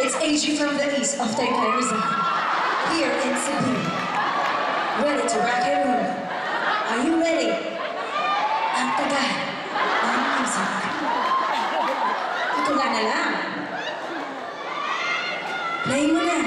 It's AG from the east of Taytay Rizal, here in Cebu, ready to rock and roll. Are you ready? Ang tagal ng music. Ito na lang. Play mo na.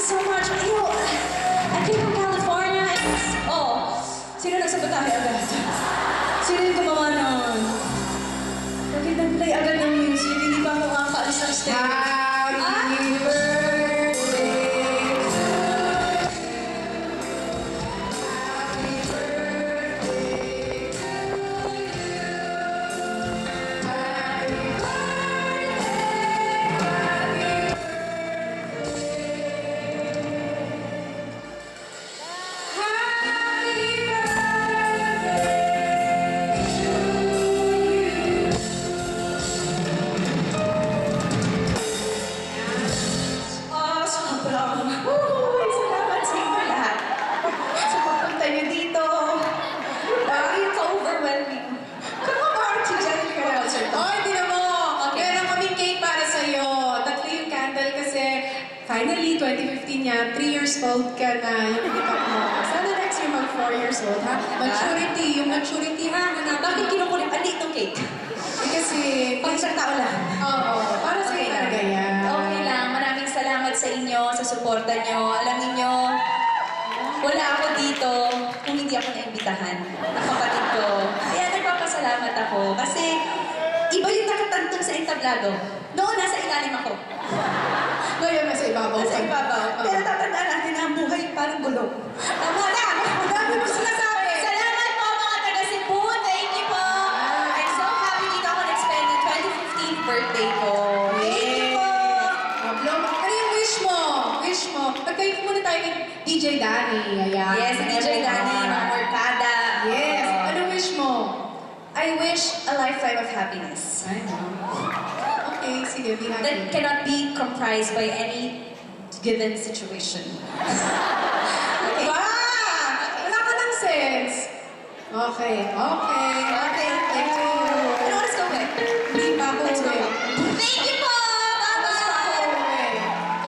So much. I came from California. Sino nagsabotahe agad? Sino yung gumawa nun? Bakit nag-play agad ng music? Hindi pa ako makakaalis ng stage. Happy birthday to you. Happy birthday to you. Happy birthday. Finally, 2015 niya, 3 years old ka na, yung pick-up mo. Sana next year you're 4 years old, ha? Maturity, yung maturity, ha? Hanapin Bakit mo. kinukulit? Ang late ng cake. Kasi, Pag isang tao lang. oo, para sa Okay iyo lang. talaga yan. Okay lang. Maraming salamat sa inyo, sa suporta nyo. Alam niyo, wala ako dito kung hindi ako naimbitahan ng kapatid ko. Kaya nagpapasalamat ako kasi iba yung nakatantong sa entablado. Noon, nasa ilalim ako. Ngayon, nasa ibabaw. Nasa ibabaw. Pero tatandaan natin na ang buhay parang gulong. Tama na! Ang dami mo sinasabi. Salamat po mga taga Cebu. Thank you po. I'm so happy dito ako nag-spend ng 2015 birthday ko. Thank you po. Pablo, ano yung wish mo? Wish mo. Pagkain muna tayo kay DJ Danny. Ayan. Yes, DJ Danny, mga Morcada. Yes. Ano wish mo? I wish a lifetime of happiness Ay, no. Okay, sige, be that happy. cannot be comprised by any given situation. Okay. Ba! Wala ka ng sense. Okay, okay. Okay, thank you.